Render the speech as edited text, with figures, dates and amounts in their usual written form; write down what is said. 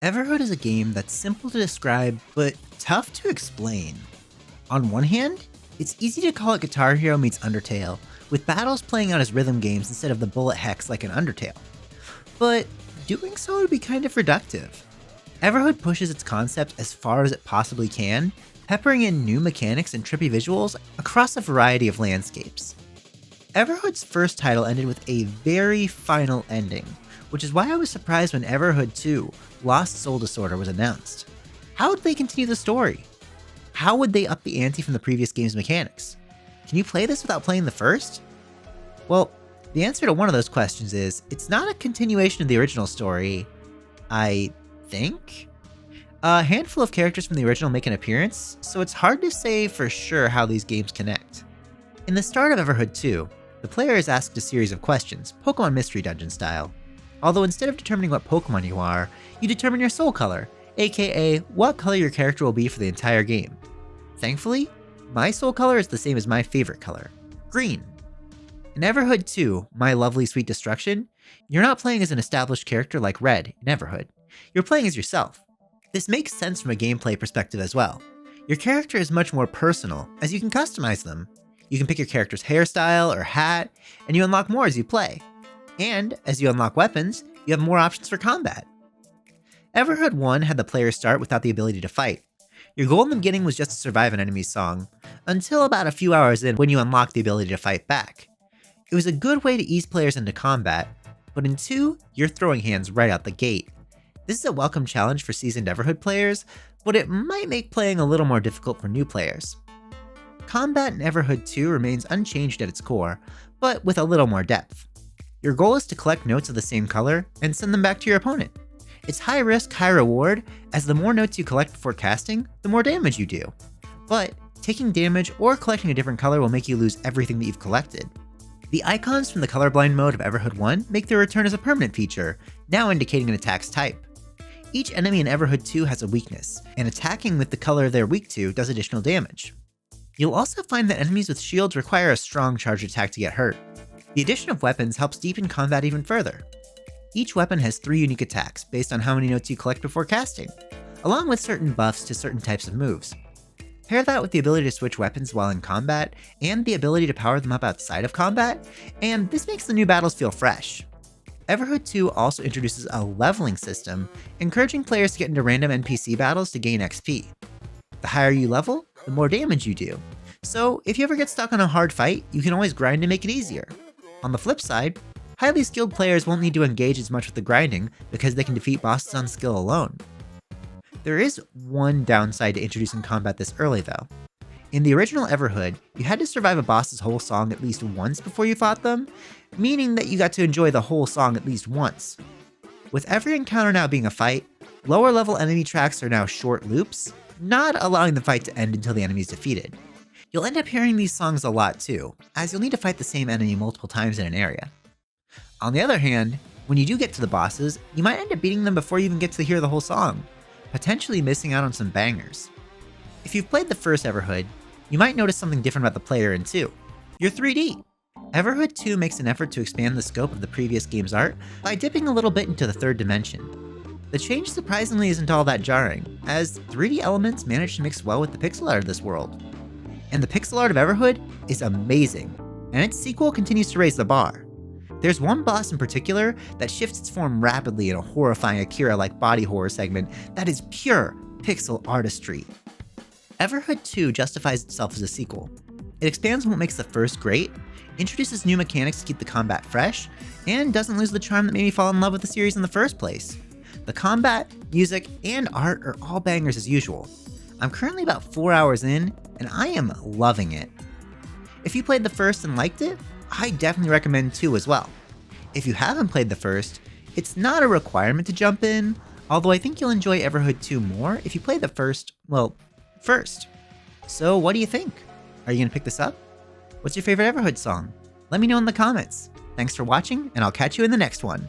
Everhood is a game that's simple to describe, but tough to explain. On one hand, it's easy to call it Guitar Hero meets Undertale, with battles playing out as rhythm games instead of the bullet hex like in Undertale. But doing so would be kind of reductive. Everhood pushes its concept as far as it possibly can, peppering in new mechanics and trippy visuals across a variety of landscapes. Everhood's first title ended with a very final ending, which is why I was surprised when Everhood 2, Lost Soul Disorder was announced. How would they continue the story? How would they up the ante from the previous game's mechanics? Can you play this without playing the first? Well, the answer to one of those questions is, it's not a continuation of the original story, I think? A handful of characters from the original make an appearance, so it's hard to say for sure how these games connect. In the start of Everhood 2, the player is asked a series of questions, Pokemon Mystery Dungeon style. Although instead of determining what Pokemon you are, you determine your soul color, aka what color your character will be for the entire game. Thankfully, my soul color is the same as my favorite color, green. In Everhood 2, My Lovely Sweet Destruction, you're not playing as an established character like Red in Everhood. You're playing as yourself. This makes sense from a gameplay perspective as well. Your character is much more personal, as you can customize them. You can pick your character's hairstyle or hat, and you unlock more as you play. And, as you unlock weapons, you have more options for combat. Everhood 1 had the player start without the ability to fight. Your goal in the beginning was just to survive an enemy's song, until about a few hours in when you unlocked the ability to fight back. It was a good way to ease players into combat, but in 2, you're throwing hands right out the gate. This is a welcome challenge for seasoned Everhood players, but it might make playing a little more difficult for new players. Combat in Everhood 2 remains unchanged at its core, but with a little more depth. Your goal is to collect notes of the same color and send them back to your opponent. It's high risk, high reward, as the more notes you collect before casting, the more damage you do. But taking damage or collecting a different color will make you lose everything that you've collected. The icons from the colorblind mode of Everhood 1 make their return as a permanent feature, now indicating an attack's type. Each enemy in Everhood 2 has a weakness, and attacking with the color they're weak to does additional damage. You'll also find that enemies with shields require a strong charge attack to get hurt. The addition of weapons helps deepen combat even further. Each weapon has 3 unique attacks based on how many notes you collect before casting, along with certain buffs to certain types of moves. Pair that with the ability to switch weapons while in combat, and the ability to power them up outside of combat, and this makes the new battles feel fresh. Everhood 2 also introduces a leveling system, encouraging players to get into random NPC battles to gain XP. The higher you level, the more damage you do. So if you ever get stuck on a hard fight, you can always grind to make it easier. On the flip side, highly skilled players won't need to engage as much with the grinding because they can defeat bosses on skill alone. There is one downside to introducing combat this early though. In the original Everhood, you had to survive a boss's whole song at least once before you fought them, meaning that you got to enjoy the whole song at least once. With every encounter now being a fight, lower level enemy tracks are now short loops, not allowing the fight to end until the enemy is defeated. You'll end up hearing these songs a lot too, as you'll need to fight the same enemy multiple times in an area. On the other hand, when you do get to the bosses, you might end up beating them before you even get to hear the whole song, potentially missing out on some bangers. If you've played the first Everhood, you might notice something different about the player in 2. You're 3D! Everhood 2 makes an effort to expand the scope of the previous game's art by dipping a little bit into the third dimension. The change surprisingly isn't all that jarring, as 3D elements manage to mix well with the pixel art of this world. And the pixel art of Everhood is amazing, and its sequel continues to raise the bar. There's one boss in particular that shifts its form rapidly in a horrifying Akira-like body horror segment that is pure pixel artistry. Everhood 2 justifies itself as a sequel. It expands on what makes the first great, introduces new mechanics to keep the combat fresh, and doesn't lose the charm that made me fall in love with the series in the first place. The combat, music, and art are all bangers as usual. I'm currently about 4 hours in, and I am loving it. If you played the first and liked it, I definitely recommend 2 as well. If you haven't played the first, it's not a requirement to jump in, although I think you'll enjoy Everhood 2 more if you play the first, first. So what do you think? Are you gonna pick this up? What's your favorite Everhood song? Let me know in the comments. Thanks for watching, and I'll catch you in the next one.